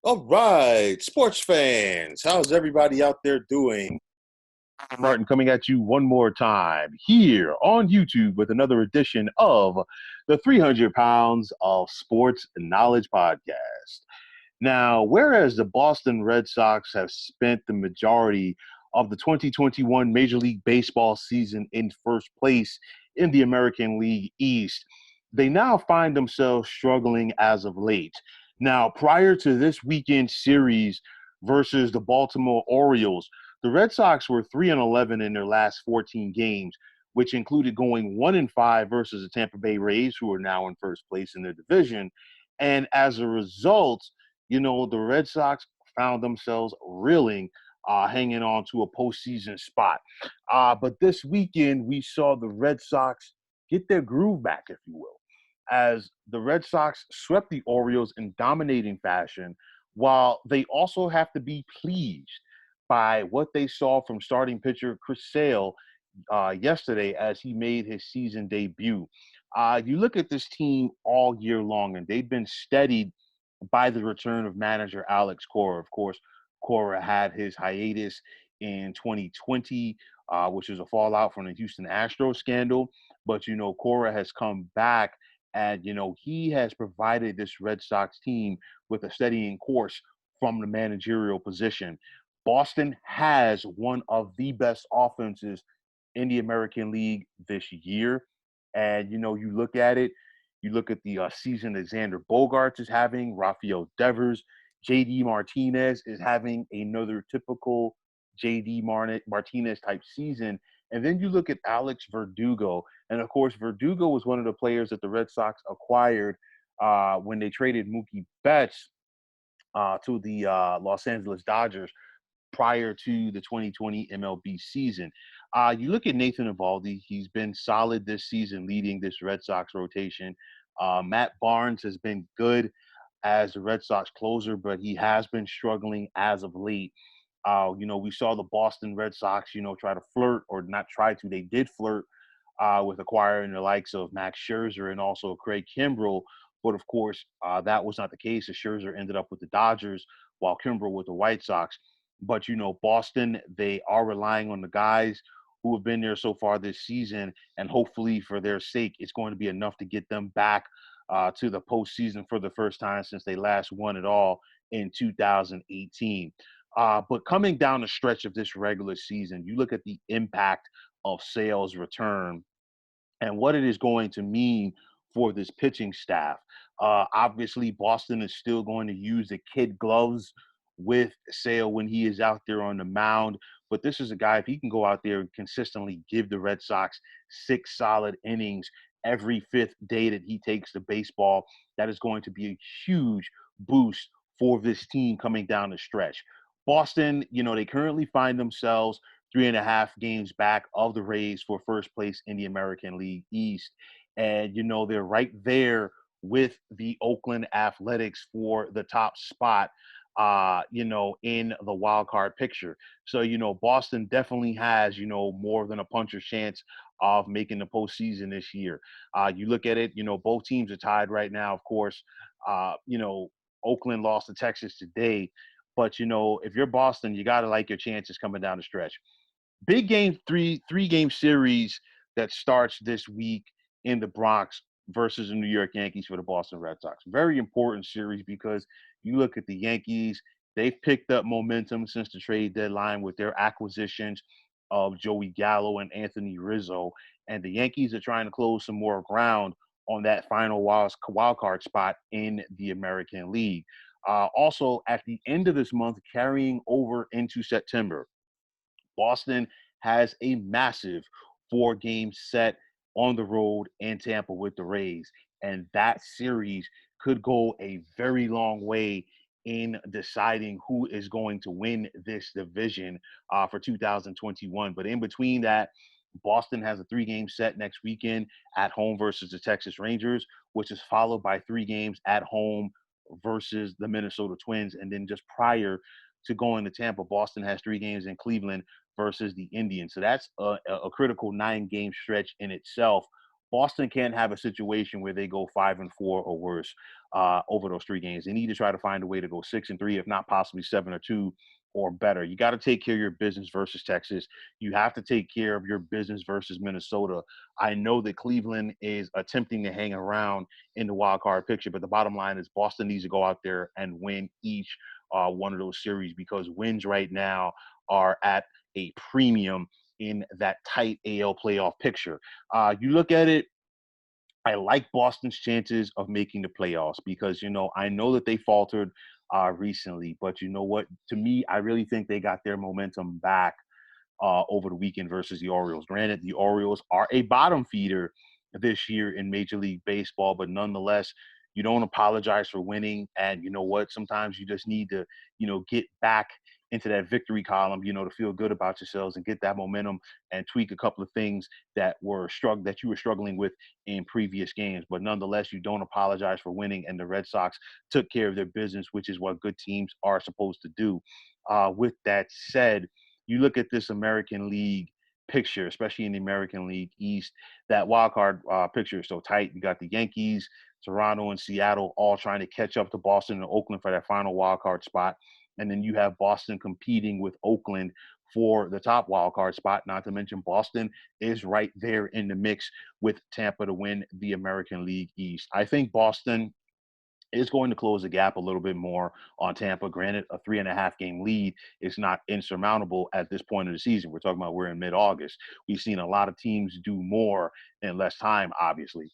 All right, sports fans, how's everybody out there doing? Martin coming at you one more time here on YouTube with another edition of the 300 Pounds of Sports Knowledge Podcast. Now, whereas the Boston Red Sox have spent the majority of the 2021 Major League Baseball season in first place in the American League East, they now find themselves struggling as of late. Now, prior to this weekend series versus the Baltimore Orioles, the Red Sox were 3-11 in their last 14 games, which included going 1-5 versus the Tampa Bay Rays, who are now in first place in their division. And as a result, the Red Sox found themselves reeling, hanging on to a postseason spot. But this weekend, we saw the Red Sox get their groove back, if you will, as the Red Sox swept the Orioles in dominating fashion, while they also have to be pleased by what they saw from starting pitcher Chris Sale yesterday as he made his season debut. You look at this team all year long, and they've been steadied by the return of manager Alex Cora. Of course, Cora had his hiatus in 2020, which is a fallout from the Houston Astros scandal. But, Cora has come back and, he has provided this Red Sox team with a steadying course from the managerial position. Boston has one of the best offenses in the American League this year. And, you look at it, you look at the season that Xander Bogaerts is having, Rafael Devers, JD Martinez is having another typical JD Martinez type season. And then you look at Alex Verdugo. And of course, Verdugo was one of the players that the Red Sox acquired when they traded Mookie Betts to the Los Angeles Dodgers prior to the 2020 MLB season. You look at Nathan Eovaldi; he's been solid this season, leading this Red Sox rotation. Matt Barnes has been good as the Red Sox closer, but he has been struggling as of late. We saw the Boston Red Sox, try to flirt, or not try to, they did flirt with acquiring the likes of Max Scherzer and also Craig Kimbrell. But of course, that was not the case. As Scherzer ended up with the Dodgers, while Kimbrell with the White Sox. But, Boston, they are relying on the guys who have been there so far this season. And hopefully, for their sake, it's going to be enough to get them back to the postseason for the first time since they last won it all in 2018. But coming down the stretch of this regular season, you look at the impact of Sale's return and what it is going to mean for this pitching staff. Obviously, Boston is still going to use the kid gloves with Sale when he is out there on the mound. But this is a guy, if he can go out there and consistently give the Red Sox 6 solid innings every fifth day that he takes the baseball, that is going to be a huge boost for this team coming down the stretch. Boston, they currently find themselves 3.5 games back of the Rays for first place in the American League East. And, they're right there with the Oakland Athletics for the top spot, in the wild card picture. So, Boston definitely has, more than a puncher's chance of making the postseason this year. You look at it, both teams are tied right now, of course. Oakland lost to Texas today. But, if you're Boston, you got to like your chances coming down the stretch. Big game, three-game series that starts this week in the Bronx versus the New York Yankees for the Boston Red Sox. Very important series because you look at the Yankees, they've picked up momentum since the trade deadline with their acquisitions of Joey Gallo and Anthony Rizzo. And the Yankees are trying to close some more ground on that final wild card spot in the American League. Also, at the end of this month, carrying over into September, Boston has a massive 4-game set on the road in Tampa with the Rays. And that series could go a very long way in deciding who is going to win this division for 2021. But in between that, Boston has a 3-game set next weekend at home versus the Texas Rangers, which is followed by 3 games at home versus the Minnesota Twins. And then just prior to going to Tampa, Boston has 3 games in Cleveland versus the Indians. So that's a critical 9-game stretch in itself. Boston can't have a situation where they go 5-4 or worse. over those 3 games. They need to try to find a way to go 6-3, if not possibly 7-2 or better. You got to take care of your business versus Texas. You have to take care of your business versus Minnesota. I know that Cleveland is attempting to hang around in the wild card picture, but the bottom line is Boston needs to go out there and win each one of those series, because wins right now are at a premium in that tight AL playoff picture. You look at it, I like Boston's chances of making the playoffs because, I know that they faltered recently, but you know what? To me, I really think they got their momentum back over the weekend versus the Orioles. Granted, the Orioles are a bottom feeder this year in Major League Baseball, but nonetheless, you don't apologize for winning. And you know what? Sometimes you just need to, get back into that victory column, to feel good about yourselves and get that momentum and tweak a couple of things that you were struggling with in previous games. But nonetheless, you don't apologize for winning, and the Red Sox took care of their business, which is what good teams are supposed to do. With that said, you look at this American League picture, especially in the American League East, that wild card picture is so tight. You got the Yankees, Toronto, and Seattle all trying to catch up to Boston and Oakland for that final wild card spot. And then you have Boston competing with Oakland for the top wild card spot. Not to mention Boston is right there in the mix with Tampa to win the American League East. I think Boston is going to close the gap a little bit more on Tampa. Granted, a 3.5 game lead is not insurmountable at this point of the season. We're talking about we're in mid-August. We've seen a lot of teams do more in less time, obviously.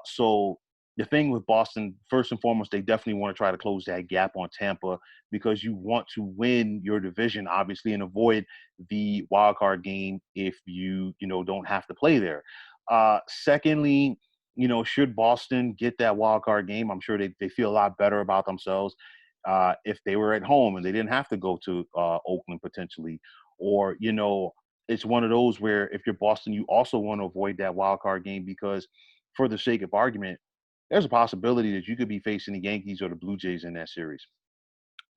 So the thing with Boston, first and foremost, they definitely want to try to close that gap on Tampa because you want to win your division, obviously, and avoid the wild card game if you don't have to play there. Secondly, should Boston get that wild card game, I'm sure they feel a lot better about themselves if they were at home and they didn't have to go to Oakland potentially. Or, it's one of those where if you're Boston, you also want to avoid that wild card game because, for the sake of argument, there's a possibility that you could be facing the Yankees or the Blue Jays in that series.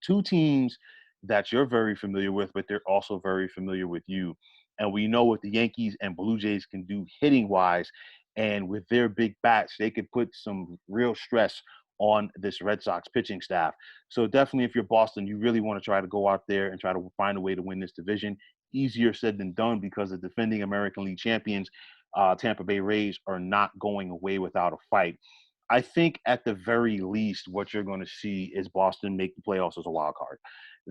Two teams that you're very familiar with, but they're also very familiar with you. And we know what the Yankees and Blue Jays can do hitting wise. And with their big bats, they could put some real stress on this Red Sox pitching staff. So definitely, if you're Boston, you really want to try to go out there and try to find a way to win this division. Easier said than done because the defending American League champions, Tampa Bay Rays, are not going away without a fight. I think at the very least, what you're going to see is Boston make the playoffs as a wild card.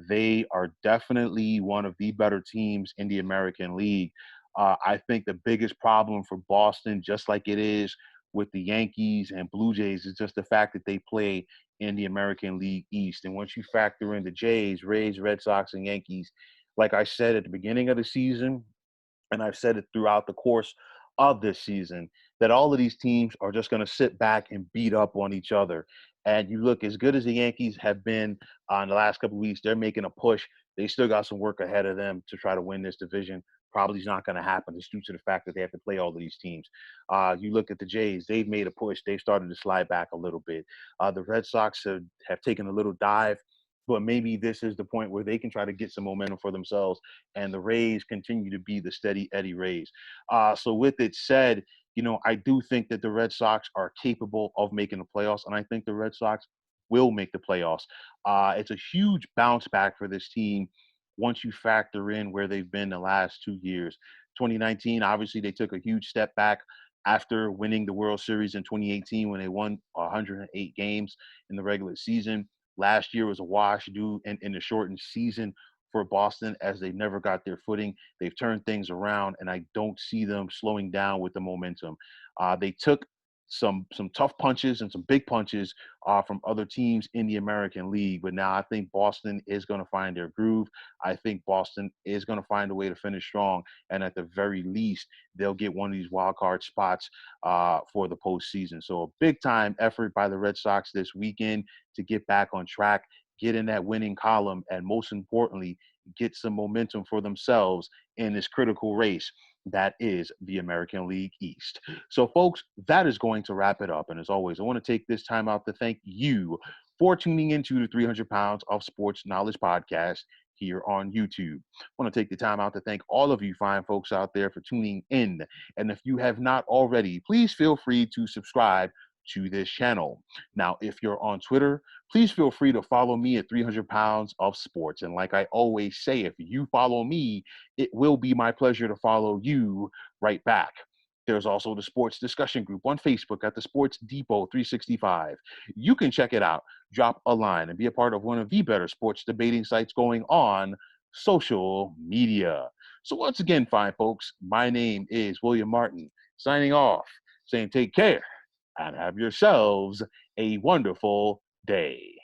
They are definitely one of the better teams in the American League. I think the biggest problem for Boston, just like it is with the Yankees and Blue Jays, is just the fact that they play in the American League East. And once you factor in the Jays, Rays, Red Sox, and Yankees, like I said at the beginning of the season, and I've said it throughout the course of this season, that all of these teams are just going to sit back and beat up on each other. And you look, as good as the Yankees have been in the last couple of weeks, they're making a push. They still got some work ahead of them to try to win this division. Probably is not going to happen. It's due to the fact that they have to play all of these teams. You look at the Jays, they've made a push. They've started to slide back a little bit. The Red Sox have taken a little dive, but maybe this is the point where they can try to get some momentum for themselves, and the Rays continue to be the steady Eddie Rays. So with it said, I do think that the Red Sox are capable of making the playoffs, and I think the Red Sox will make the playoffs. It's a huge bounce back for this team once you factor in where they've been the last 2 years. 2019, obviously, they took a huge step back after winning the World Series in 2018 when they won 108 games in the regular season. Last year was a wash due in the shortened season for Boston as they never got their footing. They've turned things around, and I don't see them slowing down with the momentum. They took some tough punches and some big punches from other teams in the American League, but now I think Boston is going to find their groove. I think Boston is going to find a way to finish strong, and at the very least, they'll get one of these wild card spots for the postseason. So a big time effort by the Red Sox this weekend to get back on track, get in that winning column, and most importantly, get some momentum for themselves in this critical race that is the American League East. So, folks, that is going to wrap it up. And as always, I want to take this time out to thank you for tuning into the 300 Pounds of Sports Knowledge podcast here on YouTube. I want to take the time out to thank all of you fine folks out there for tuning in. And if you have not already, please feel free to subscribe to this channel. Now, if you're on Twitter, please feel free to follow me at 300 Pounds of Sports. And like I always say, if you follow me, it will be my pleasure to follow you right back. There's also the sports discussion group on Facebook at the Sports Depot 365. You can check it out, drop a line, and be a part of one of the better sports debating sites going on social media. So once again, fine folks, my name is William Martin, signing off, saying take care and have yourselves a wonderful day.